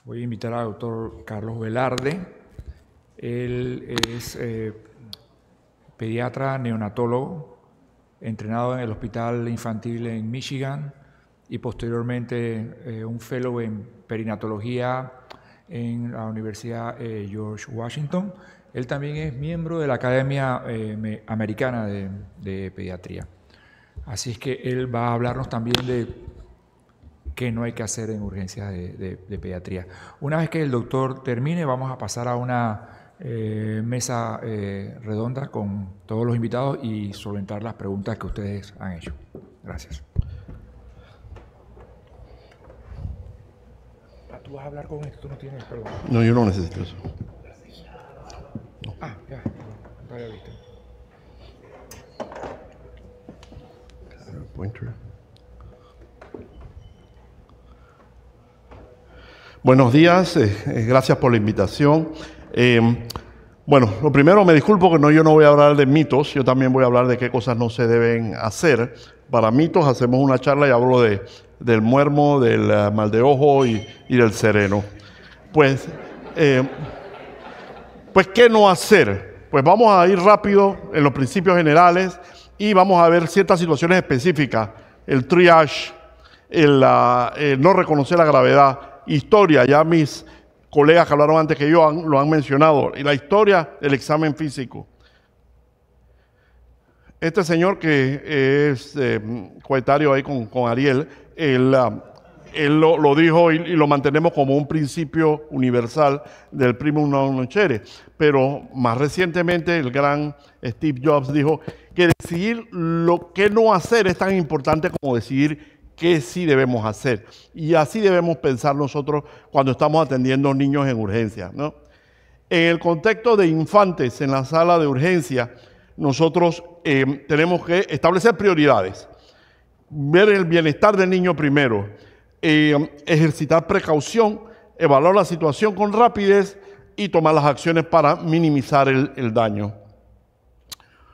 Voy a invitar al doctor Carlos Velarde. Él es pediatra neonatólogo, entrenado en el Hospital Infantil en Michigan y posteriormente un fellow en perinatología en la Universidad George Washington. Él también es miembro de la Academia Americana de Pediatría. Así es que él va a hablarnos también de qué no hay que hacer en urgencias de pediatría. Una vez que el doctor termine, vamos a pasar a una mesa redonda con todos los invitados y solventar las preguntas que ustedes han hecho. Gracias. ¿Tú vas a hablar con esto? ¿Tú no tienes, perdón? No, yo no necesito eso. No. Ah, ya. Vaya, listo. Pointer. Buenos días, gracias por la invitación. Bueno, lo primero, me disculpo que yo no voy a hablar de mitos, yo también voy a hablar de qué cosas no se deben hacer. Para mitos hacemos una charla y hablo del muermo, del mal de ojo y del sereno. Pues, ¿qué no hacer? Pues vamos a ir rápido en los principios generales y vamos a ver ciertas situaciones específicas. El triage, el no reconocer la gravedad, historia, ya mis colegas que hablaron antes que yo lo han mencionado, y la historia del examen físico. Este señor que es coetario ahí con Ariel, él lo dijo y lo mantenemos como un principio universal del primum non nocere, pero más recientemente el gran Steve Jobs dijo que decidir lo que no hacer es tan importante como decidir qué sí debemos hacer. Y así debemos pensar nosotros cuando estamos atendiendo niños en urgencia, ¿no? En el contexto de infantes en la sala de urgencia, nosotros tenemos que establecer prioridades, ver el bienestar del niño primero, ejercitar precaución, evaluar la situación con rapidez y tomar las acciones para minimizar el daño.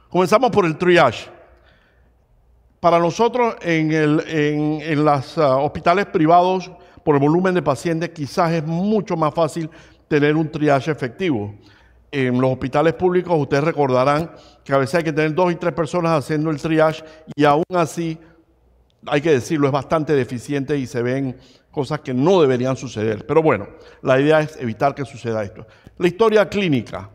Comenzamos por el triage. Para nosotros en los hospitales privados, por el volumen de pacientes, quizás es mucho más fácil tener un triage efectivo. En los hospitales públicos ustedes recordarán que a veces hay que tener 2 y 3 personas haciendo el triage y aún así, hay que decirlo, es bastante deficiente y se ven cosas que no deberían suceder. Pero bueno, la idea es evitar que suceda esto. La historia clínica.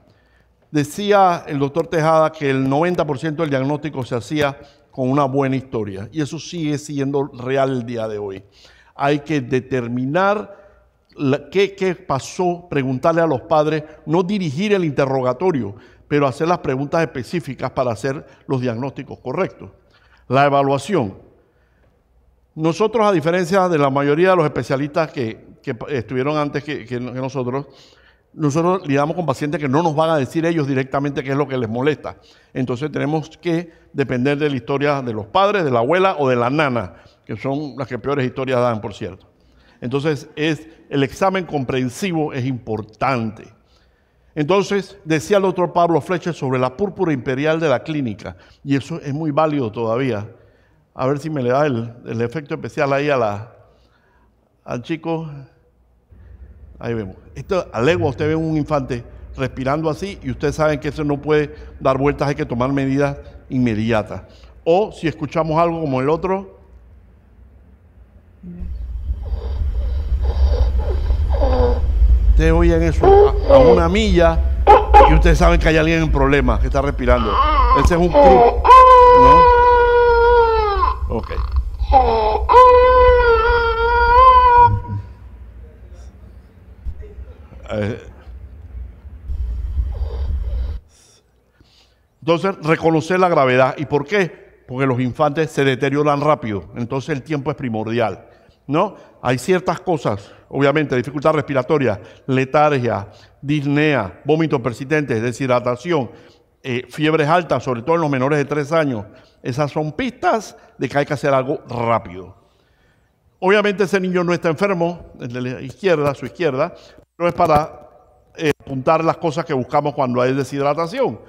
Decía el doctor Tejada que el 90% del diagnóstico se hacía con una buena historia, y eso sigue siendo real el día de hoy. Hay que determinar qué pasó, preguntarle a los padres, no dirigir el interrogatorio, pero hacer las preguntas específicas para hacer los diagnósticos correctos. La evaluación. Nosotros, a diferencia de la mayoría de los especialistas que estuvieron antes que nosotros lidiamos con pacientes que no nos van a decir ellos directamente qué es lo que les molesta. Entonces tenemos que depender de la historia de los padres, de la abuela o de la nana, que son las que peores historias dan, por cierto. Entonces el examen comprensivo es importante. Entonces decía el doctor Pablo Fletcher sobre la púrpura imperial de la clínica, y eso es muy válido todavía. A ver si me le da el efecto especial ahí al chico. Ahí vemos. Esto, a legua usted ve un infante respirando así y ustedes saben que eso no puede dar vueltas, hay que tomar medidas inmediatas. O si escuchamos algo como el otro. Ustedes oyen eso a una milla y ustedes saben que hay alguien en problemas que está respirando. Ese es un club, ¿no? Ok. Entonces, reconocer la gravedad. ¿Y por qué? Porque los infantes se deterioran rápido. Entonces, el tiempo es primordial, ¿no? Hay ciertas cosas, obviamente, dificultad respiratoria, letargia, disnea, vómitos persistentes, deshidratación, fiebres altas, sobre todo en los menores de 3 años. Esas son pistas de que hay que hacer algo rápido. Obviamente, ese niño no está enfermo, el de la izquierda, su izquierda, no es para apuntar las cosas que buscamos cuando hay deshidratación.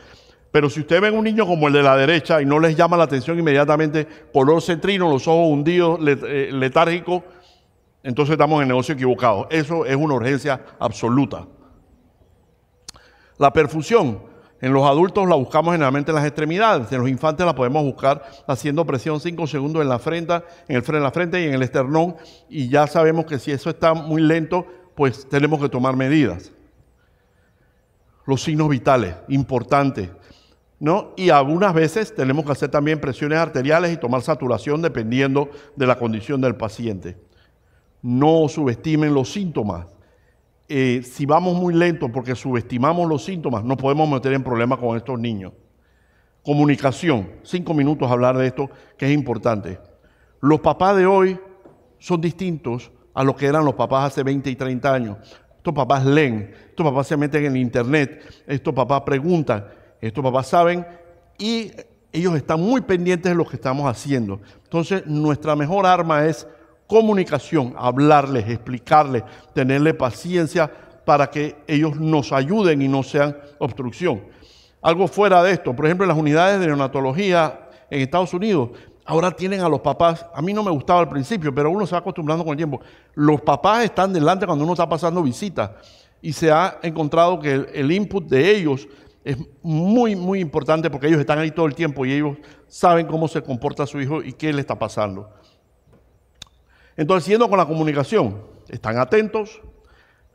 Pero si usted ve un niño como el de la derecha y no les llama la atención inmediatamente, color cetrino, los ojos hundidos, letárgico, entonces estamos en el negocio equivocado. Eso es una urgencia absoluta. La perfusión, en los adultos la buscamos generalmente en las extremidades. En los infantes la podemos buscar haciendo presión 5 segundos en la frente, en la frente y en el esternón. Y ya sabemos que si eso está muy lento, pues tenemos que tomar medidas. Los signos vitales, importantes, ¿no? Y algunas veces tenemos que hacer también presiones arteriales y tomar saturación dependiendo de la condición del paciente. No subestimen los síntomas. Si vamos muy lento porque subestimamos los síntomas, nos podemos meter en problemas con estos niños. Comunicación, 5 minutos hablar de esto, que es importante. Los papás de hoy son distintos a lo que eran los papás hace 20 y 30 años. Estos papás leen, estos papás se meten en el internet, estos papás preguntan, estos papás saben y ellos están muy pendientes de lo que estamos haciendo. Entonces, nuestra mejor arma es comunicación, hablarles, explicarles, tenerle paciencia para que ellos nos ayuden y no sean obstrucción. Algo fuera de esto, por ejemplo, en las unidades de neonatología en Estados Unidos, ahora tienen a los papás, a mí no me gustaba al principio, pero uno se va acostumbrando con el tiempo. Los papás están delante cuando uno está pasando visita y se ha encontrado que el input de ellos es muy, muy importante porque ellos están ahí todo el tiempo y ellos saben cómo se comporta su hijo y qué le está pasando. Entonces, siguiendo con la comunicación, están atentos,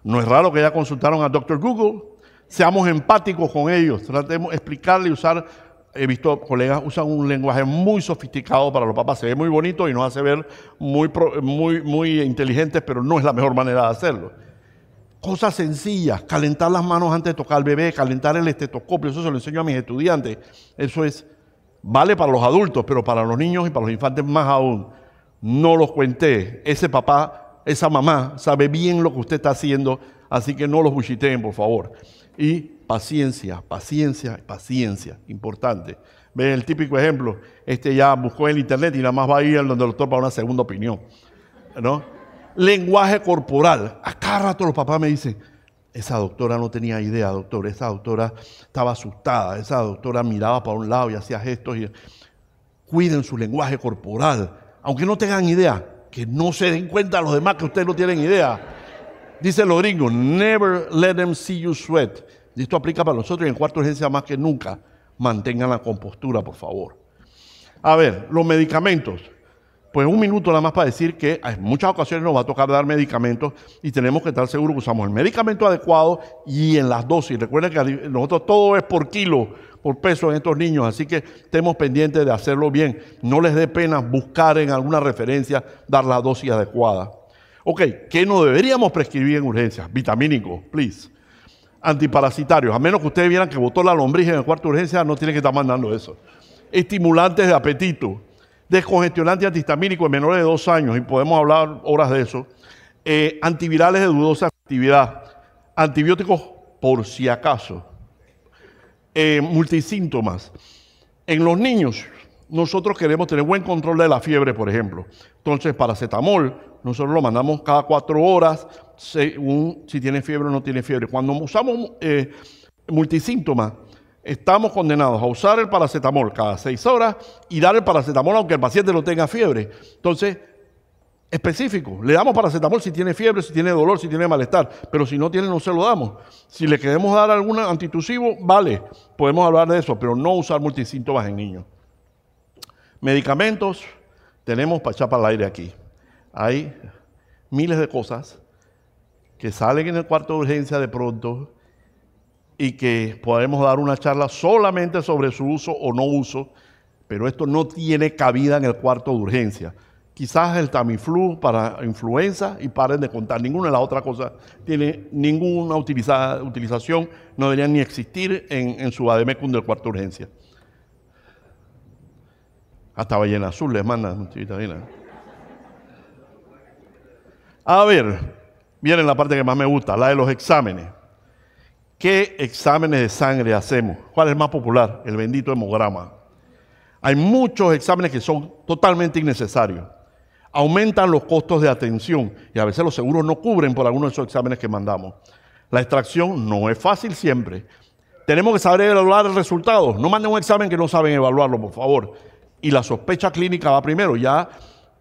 no es raro que ya consultaron a Dr. Google, seamos empáticos con ellos, tratemos de explicarle y usar, he visto colegas usan un lenguaje muy sofisticado para los papás, se ve muy bonito y nos hace ver muy inteligentes, pero no es la mejor manera de hacerlo. Cosas sencillas, calentar las manos antes de tocar al bebé, calentar el estetoscopio, eso se lo enseño a mis estudiantes, eso vale para los adultos, pero para los niños y para los infantes más aún. No los cuente, ese papá, esa mamá sabe bien lo que usted está haciendo, así que no los buchiteen, por favor. Y paciencia, paciencia, paciencia, importante. Ven el típico ejemplo, ya buscó en el internet y nada más va a ir al donde el doctor para una segunda opinión, ¿no? Lenguaje corporal, a cada rato los papás me dicen, esa doctora no tenía idea, doctor, esa doctora estaba asustada, esa doctora miraba para un lado y hacía gestos. Cuiden su lenguaje corporal. Aunque no tengan idea, que no se den cuenta a los demás que ustedes no tienen idea. Dicen los gringos, never let them see you sweat. Y esto aplica para nosotros y en cuarta urgencia más que nunca. Mantengan la compostura, por favor. A ver, los medicamentos. Pues 1 minuto nada más para decir que en muchas ocasiones nos va a tocar dar medicamentos y tenemos que estar seguros que usamos el medicamento adecuado y en las dosis. Recuerden que nosotros todo es por kilo, por peso en estos niños, así que estemos pendientes de hacerlo bien. No les dé pena buscar en alguna referencia dar la dosis adecuada. Ok, ¿qué no deberíamos prescribir en urgencias? Vitamínicos, please. Antiparasitarios, a menos que ustedes vieran que botó la lombriz en el cuarto de urgencia, no tienen que estar mandando eso. Estimulantes de apetito. Descongestionante antihistamínico en menores de 2 años, y podemos hablar horas de eso. Antivirales de dudosa actividad. Antibióticos por si acaso. Multisíntomas. En los niños, nosotros queremos tener buen control de la fiebre, por ejemplo. Entonces, paracetamol, nosotros lo mandamos cada 4 horas, según si tiene fiebre o no tiene fiebre. Cuando usamos multisíntomas, estamos condenados a usar el paracetamol cada 6 horas y dar el paracetamol aunque el paciente no tenga fiebre. Entonces, específico, le damos paracetamol si tiene fiebre, si tiene dolor, si tiene malestar, pero si no tiene no se lo damos. Si le queremos dar algún antitusivo, vale, podemos hablar de eso, pero no usar multisíntomas en niños. Medicamentos, tenemos para echar para el aire aquí. Hay miles de cosas que salen en el cuarto de urgencia de pronto y que podemos dar una charla solamente sobre su uso o no uso, pero esto no tiene cabida en el cuarto de urgencia. Quizás el Tamiflu para influenza y paren de contar. Ninguna de las otras cosas tiene ninguna utilización, no deberían ni existir en su vademecum del cuarto de urgencia. Hasta Ballena Azul les mandan. A ver, viene la parte que más me gusta, la de los exámenes. ¿Qué exámenes de sangre hacemos? ¿Cuál es el más popular? El bendito hemograma. Hay muchos exámenes que son totalmente innecesarios. Aumentan los costos de atención y a veces los seguros no cubren por algunos de esos exámenes que mandamos. La extracción no es fácil siempre. Tenemos que saber evaluar el resultado. No manden un examen que no saben evaluarlo, por favor. Y la sospecha clínica va primero. Ya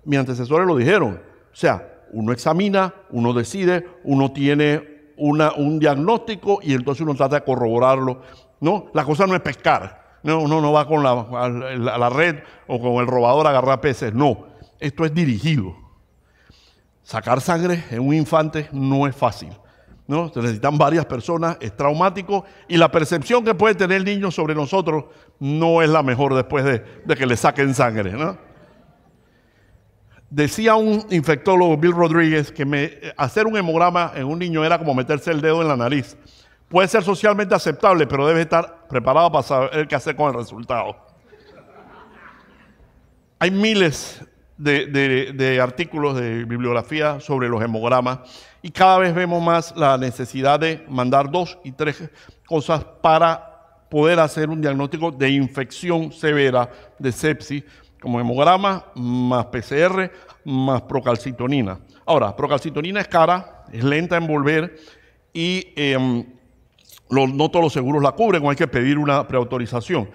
mis antecesores lo dijeron. O sea, uno examina, uno decide, uno tiene un diagnóstico y entonces uno trata de corroborarlo, ¿no? La cosa no es pescar, no, uno no va con a la red o con el robador a agarrar peces, no, esto es dirigido. Sacar sangre en un infante no es fácil, ¿no? Se necesitan varias personas, es traumático y la percepción que puede tener el niño sobre nosotros no es la mejor después de que le saquen sangre, ¿no? Decía un infectólogo, Bill Rodríguez, que hacer un hemograma en un niño era como meterse el dedo en la nariz. Puede ser socialmente aceptable, pero debe estar preparado para saber qué hacer con el resultado. Hay miles de artículos de bibliografía sobre los hemogramas y cada vez vemos más la necesidad de mandar 2 y 3 cosas para poder hacer un diagnóstico de infección severa de sepsis, como hemograma, más PCR, más procalcitonina. Ahora, procalcitonina es cara, es lenta en volver y no todos los seguros la cubren o hay que pedir una preautorización.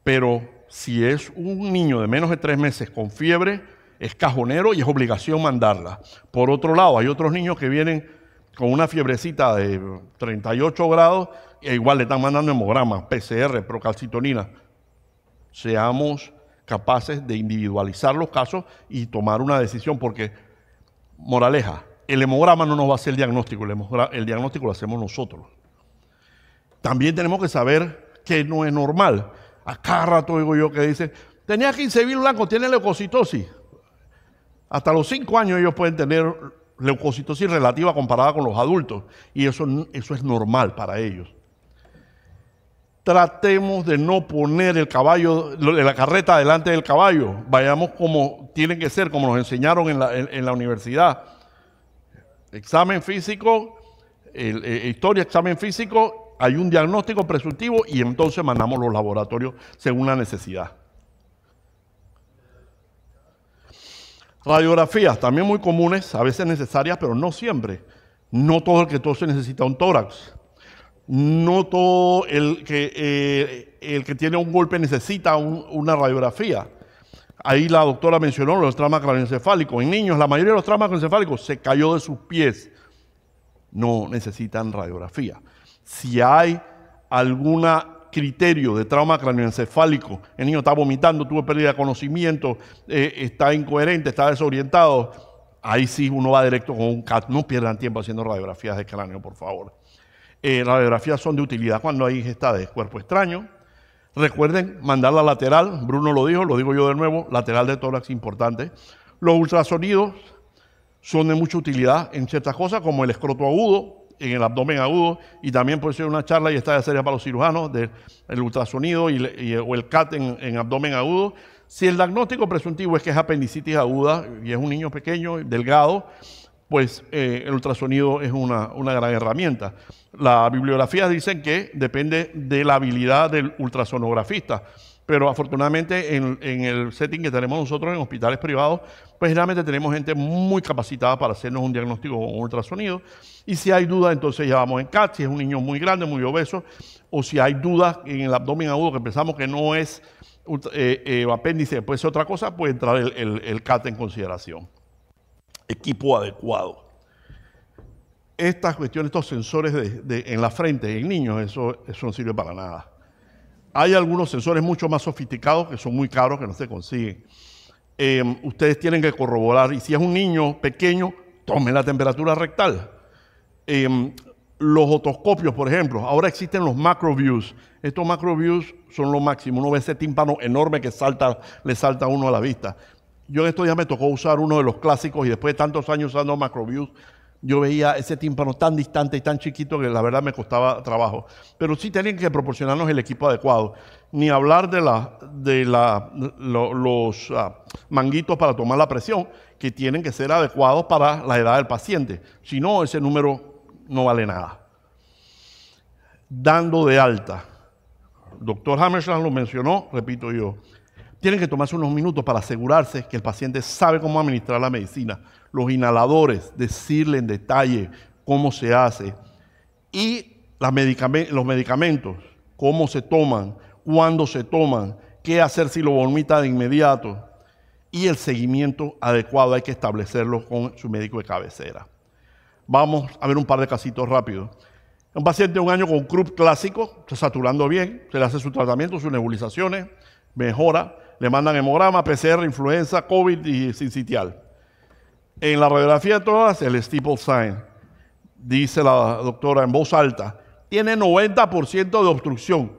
Pero si es un niño de menos de 3 meses con fiebre, es cajonero y es obligación mandarla. Por otro lado, hay otros niños que vienen con una fiebrecita de 38 grados e igual le están mandando hemograma, PCR, procalcitonina. Seamos capaces de individualizar los casos y tomar una decisión, porque, moraleja, el hemograma no nos va a hacer el diagnóstico, el diagnóstico lo hacemos nosotros. También tenemos que saber que no es normal. A cada rato digo yo que dicen, tenía 15.000 blancos, tiene leucocitosis. Hasta los 5 años ellos pueden tener leucocitosis relativa comparada con los adultos, y eso es normal para ellos. Tratemos de no poner el caballo, la carreta delante del caballo. Vayamos como tienen que ser, como nos enseñaron en la universidad. Examen físico, historia, examen físico, hay un diagnóstico presuntivo y entonces mandamos los laboratorios según la necesidad. Radiografías, también muy comunes, a veces necesarias, pero no siempre. No todo el que tose necesita un tórax. No todo el que tiene un golpe necesita una radiografía. Ahí la doctora mencionó los traumas craneoencefálicos. En niños, la mayoría de los traumas craneoencefálicos se cayó de sus pies. No necesitan radiografía. Si hay algún criterio de trauma craneoencefálico, el niño está vomitando, tuvo pérdida de conocimiento, está incoherente, está desorientado, ahí sí uno va directo con un CAT. No pierdan tiempo haciendo radiografías de cráneo, por favor. Radiografías son de utilidad cuando hay ingesta de cuerpo extraño. Recuerden mandar la lateral, Bruno lo digo yo de nuevo, lateral de tórax importante. Los ultrasonidos son de mucha utilidad en ciertas cosas como el escroto agudo, en el abdomen agudo, y también puede ser una charla y está de serie para los cirujanos del ultrasonido o el CAT en abdomen agudo. Si el diagnóstico presuntivo es que es apendicitis aguda y es un niño pequeño, delgado, pues el ultrasonido es una gran herramienta. Las bibliografías dicen que depende de la habilidad del ultrasonografista, pero afortunadamente en el setting que tenemos nosotros en hospitales privados, pues generalmente tenemos gente muy capacitada para hacernos un diagnóstico con ultrasonido, y si hay duda entonces ya vamos en CAT, si es un niño muy grande, muy obeso, o si hay dudas en el abdomen agudo que pensamos que no es apéndice, puede ser otra cosa, puede entrar el CAT en consideración. Equipo adecuado. Estas cuestiones, estos sensores en la frente, en niños, eso no sirve para nada. Hay algunos sensores mucho más sofisticados que son muy caros, que no se consiguen. Ustedes tienen que corroborar, y si es un niño pequeño, tomen la temperatura rectal. Los otoscopios, por ejemplo, ahora existen los macroviews. Estos macroviews son lo máximo. Uno ve ese tímpano enorme que le salta a uno a la vista. Yo en estos días me tocó usar uno de los clásicos y después de tantos años usando macroviews, yo veía ese tímpano tan distante y tan chiquito que la verdad me costaba trabajo. Pero sí tenían que proporcionarnos el equipo adecuado. Ni hablar de los manguitos para tomar la presión, que tienen que ser adecuados para la edad del paciente. Si no, ese número no vale nada. Dando de alta. El doctor Hammerschlag lo mencionó, repito yo. Tienen que tomarse unos minutos para asegurarse que el paciente sabe cómo administrar la medicina. Los inhaladores, decirle en detalle cómo se hace. Y los medicamentos, cómo se toman, cuándo se toman, qué hacer si lo vomita de inmediato. y el seguimiento adecuado hay que establecerlo con su médico de cabecera. Vamos a ver un par de casitos rápidos. Un paciente de 1 año con Krupp clásico, está saturando bien, se le hace su tratamiento, sus nebulizaciones, mejora, le mandan hemograma, PCR, influenza, COVID y sincitial. En la radiografía de todas, el steeple sign, dice la doctora en voz alta, tiene 90% de obstrucción.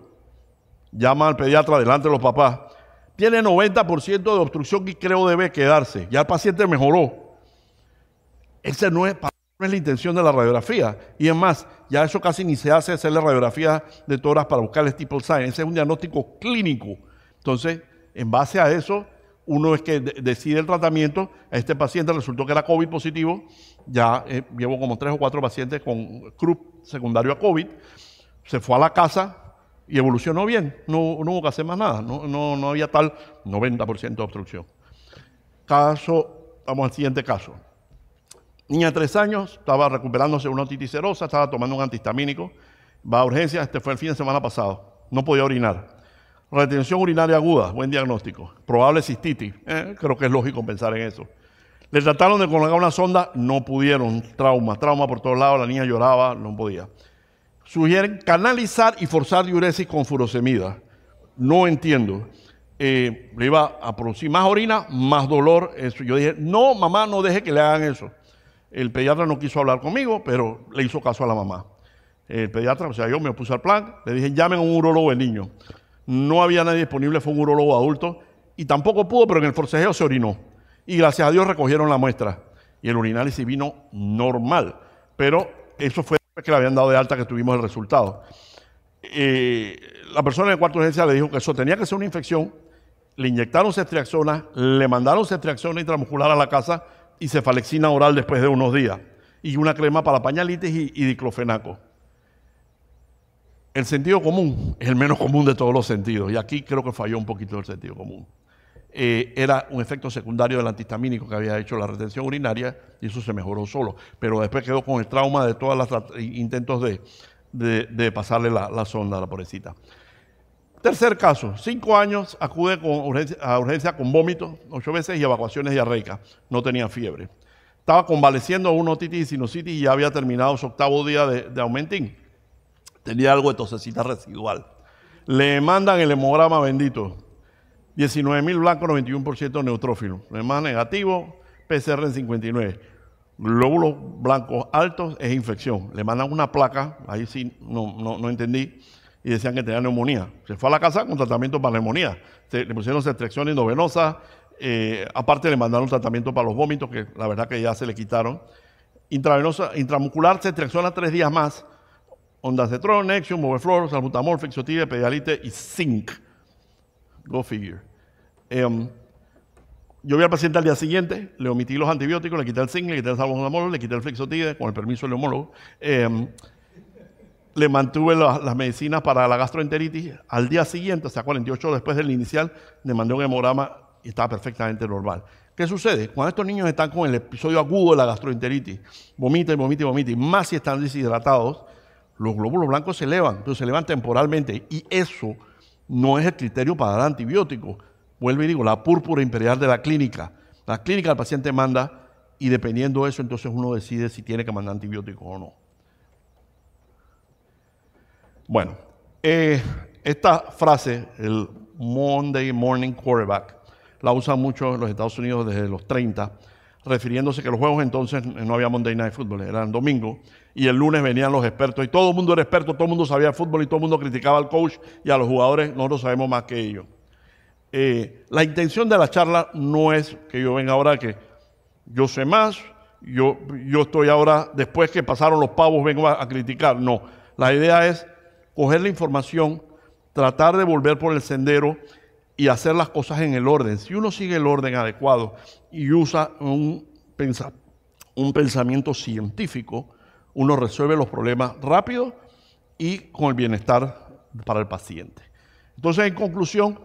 Llama al pediatra delante de los papás. Tiene 90% de obstrucción y creo debe quedarse. Ya el paciente mejoró. Esa no es la intención de la radiografía. Y es más, ya eso casi ni se hace hacerle radiografía de tórax para buscar el steeple sign. Ese es un diagnóstico clínico. Entonces, en base a eso, uno es que decide el tratamiento. A este paciente resultó que era COVID positivo. Ya llevo como 3 o 4 pacientes con Krupp secundario a COVID. Se fue a la casa y evolucionó bien. No hubo que hacer más nada. No había tal 90% de obstrucción. Vamos al siguiente caso. Niña de 3 años, estaba recuperándose de una otitis serosa, estaba tomando un antihistamínico. Va a urgencias, este fue el fin de semana pasado. No podía orinar. Retención urinaria aguda, buen diagnóstico. Probable cistitis, creo que es lógico pensar en eso. Le trataron de colocar una sonda, no pudieron, trauma por todos lados, la niña lloraba, no podía. Sugieren canalizar y forzar diuresis con furosemida. No entiendo. Le iba a producir más orina, más dolor. Eso. Yo dije, no, mamá, no deje que le hagan eso. El pediatra no quiso hablar conmigo, pero le hizo caso a la mamá. El pediatra, o sea, yo me opuse al plan, le dije, llamen a un urólogo de niño. No había nadie disponible, fue un urólogo adulto, y tampoco pudo, pero en el forcejeo se orinó. Y gracias a Dios recogieron la muestra. Y el urinálisis vino normal. Pero eso fue que le habían dado de alta que tuvimos el resultado. La persona en el cuarto de urgencia le dijo que eso tenía que ser una infección. Le inyectaron ceftriaxona, le mandaron ceftriaxona intramuscular a la casa y cefalexina oral después de unos días. Y una crema para pañalitis y diclofenaco. El sentido común es el menos común de todos los sentidos. Y aquí creo que falló un poquito el sentido común. Era un efecto secundario del antihistamínico que había hecho la retención urinaria y eso se mejoró solo. Pero después quedó con el trauma de todos los intentos de pasarle la sonda a la pobrecita. Tercer caso, 5 años, acude a urgencia con vómitos 8 veces y evacuaciones diarreicas. No tenía fiebre. Estaba convaleciendo de una otitis y sinusitis y ya había terminado su 8º día de aumentín. Tenía algo de tosecita residual. Le mandan el hemograma bendito. 19.000 blancos, 91% neutrófilo. Lo demás negativo, PCR en 59. Glóbulos blancos altos es infección. Le mandan una placa, ahí sí no entendí, y decían que tenía neumonía. Se fue a la casa con tratamiento para neumonía. Le pusieron ceftriaxona endovenosa, aparte le mandaron tratamiento para los vómitos, que la verdad que ya se le quitaron. Intravenosa, intramuscular, ceftriaxona 3 días más. Ondansetron, Nexium, Moveflor, salbutamol, fixotide, pedialite y zinc. Go figure. Yo vi al paciente al día siguiente, le omití los antibióticos, le quité el zinc, le quité el salbutamol, le quité el fixotide, con el permiso del neumólogo. Le mantuve las medicinas para la gastroenteritis. Al día siguiente, o sea, 48 horas después del inicial, le mandé un hemograma y estaba perfectamente normal. ¿Qué sucede? Cuando estos niños están con el episodio agudo de la gastroenteritis, vomita, más si están deshidratados, los glóbulos blancos se elevan, pero se elevan temporalmente y eso no es el criterio para dar antibióticos. Vuelvo y digo, la púrpura imperial de la clínica. La clínica del paciente manda y dependiendo de eso, entonces uno decide si tiene que mandar antibióticos o no. Bueno, esta frase, el Monday Morning Quarterback, la usan mucho en los Estados Unidos desde los 30, refiriéndose que los juegos entonces no había Monday Night Football, eran domingo, y el lunes venían los expertos, y todo el mundo era experto, todo el mundo sabía fútbol, y todo el mundo criticaba al coach y a los jugadores, nosotros sabemos más que ellos. La intención de la charla no es que yo venga ahora que yo sé más, yo estoy ahora, después que pasaron los pavos, vengo a criticar, no. La idea es coger la información, tratar de volver por el sendero y hacer las cosas en el orden. Si uno sigue el orden adecuado y usa un pensamiento científico, uno resuelve los problemas rápido y con el bienestar para el paciente. Entonces, en conclusión,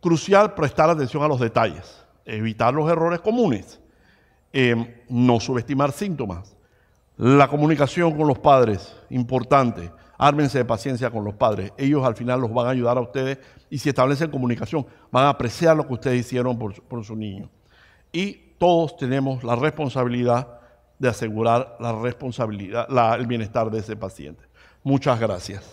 crucial prestar atención a los detalles, evitar los errores comunes, no subestimar síntomas. La comunicación con los padres, importante. ármense de paciencia con los padres. Ellos al final los van a ayudar a ustedes y si establecen comunicación, van a apreciar lo que ustedes hicieron por su niño. Y todos tenemos la responsabilidad de asegurar el bienestar de ese paciente. Muchas gracias.